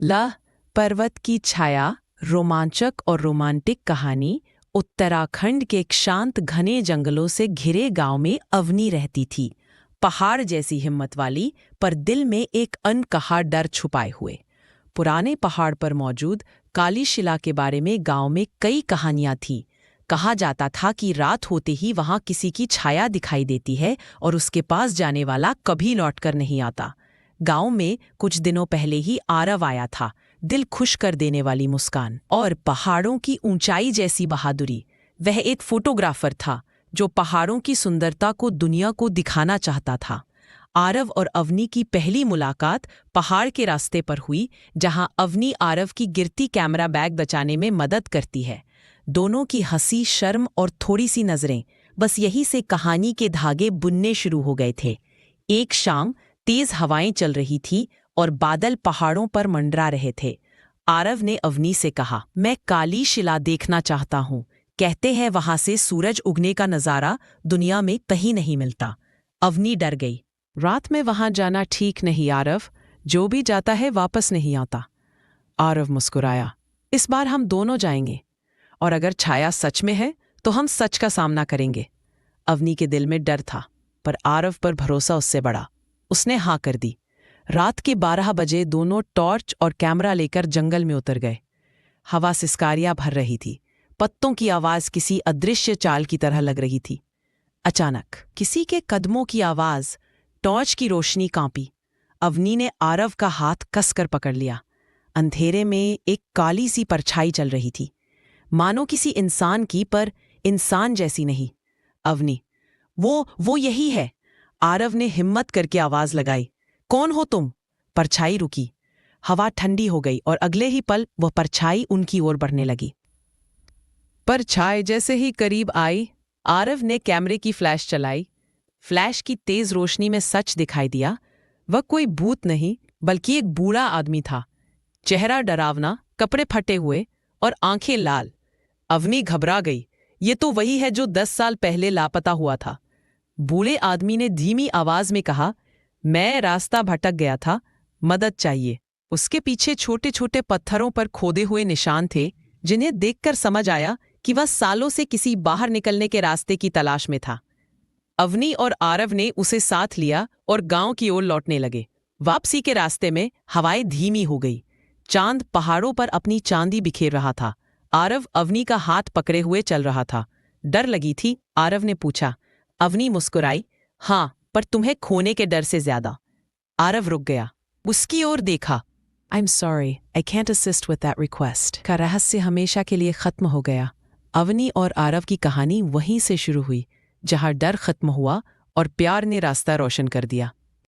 ल पर्वत की छाया, रोमांचक और रोमांटिक कहानी। उत्तराखंड के एक शांत घने जंगलों से घिरे गांव में अवनी रहती थी। पहाड़ जैसी हिम्मत वाली, पर दिल में एक अनकहा डर छुपाए हुए। पुराने पहाड़ पर मौजूद काली शिला के बारे में गांव में कई कहानियां थी। कहा जाता था कि रात होते ही वहां किसी की छाया दिखाई देती है और उसके पास जाने वाला कभी लौटकर नहीं आता। गांव में कुछ दिनों पहले ही आरव आया था, दिल खुश कर देने वाली मुस्कान और पहाड़ों की ऊंचाई जैसी बहादुरी। वह एक फोटोग्राफर था जो पहाड़ों की सुंदरता को दुनिया को दिखाना चाहता था। आरव और अवनी की पहली मुलाकात पहाड़ के रास्ते पर हुई, जहां अवनी आरव की गिरती कैमरा बैग बचाने में मदद करती है। दोनों की हंसी, शर्म और थोड़ी सी नजरें, बस यही से कहानी के धागे बुनने शुरू हो गए थे। एक शाम तेज हवाएं चल रही थी और बादल पहाड़ों पर मंडरा रहे थे। आरव ने अवनी से कहा, मैं काली शिला देखना चाहता हूँ। कहते हैं वहां से सूरज उगने का नजारा दुनिया में कहीं नहीं मिलता। अवनी डर गई। रात में वहां जाना ठीक नहीं आरव, जो भी जाता है वापस नहीं आता। आरव मुस्कुराया, इस बार हम दोनों जाएंगे, और अगर छाया सच में है तो हम सच का सामना करेंगे। अवनी के दिल में डर था, पर आरव पर भरोसा उससे बड़ा। उसने हाँ कर दी। रात के 12 बजे दोनों टॉर्च और कैमरा लेकर जंगल में उतर गए। हवा सिसकारियां भर रही थी, पत्तों की आवाज किसी अदृश्य चाल की तरह लग रही थी। अचानक किसी के कदमों की आवाज, टॉर्च की रोशनी कांपी। अवनी ने आरव का हाथ कसकर पकड़ लिया। अंधेरे में एक काली सी परछाई चल रही थी, मानो किसी इंसान की, पर इंसान जैसी नहीं। अवनी, वो यही है। आरव ने हिम्मत करके आवाज लगाई, कौन हो तुम? परछाई रुकी। हवा ठंडी हो गई और अगले ही पल वह परछाई उनकी ओर बढ़ने लगी। परछाई जैसे ही करीब आई, आरव ने कैमरे की फ्लैश चलाई। फ्लैश की तेज रोशनी में सच दिखाई दिया। वह कोई भूत नहीं, बल्कि एक बूढ़ा आदमी था। चेहरा डरावना, कपड़े फटे हुए और आंखें लाल। अवनी घबरा गई। ये तो वही है जो 10 साल पहले लापता हुआ था। बूढ़े आदमी ने धीमी आवाज में कहा, मैं रास्ता भटक गया था, मदद चाहिए। उसके पीछे छोटे छोटे पत्थरों पर खोदे हुए निशान थे, जिन्हें देखकर समझ आया कि वह सालों से किसी बाहर निकलने के रास्ते की तलाश में था। अवनी और आरव ने उसे साथ लिया और गांव की ओर लौटने लगे। वापसी के रास्ते में हवाएं धीमी हो गई। चांद पहाड़ों पर अपनी चांदी बिखेर रहा था। आरव अवनी का हाथ पकड़े हुए चल रहा था। डर लगी थी? आरव ने पूछा। अवनी मुस्कुराई, हाँ, पर तुम्हें खोने के डर से ज्यादा। आरव रुक गया, उसकी ओर देखा। I am sorry, I can't assist with that request का रहस्य हमेशा के लिए खत्म हो गया। अवनी और आरव की कहानी वहीं से शुरू हुई, जहां डर खत्म हुआ और प्यार ने रास्ता रोशन कर दिया।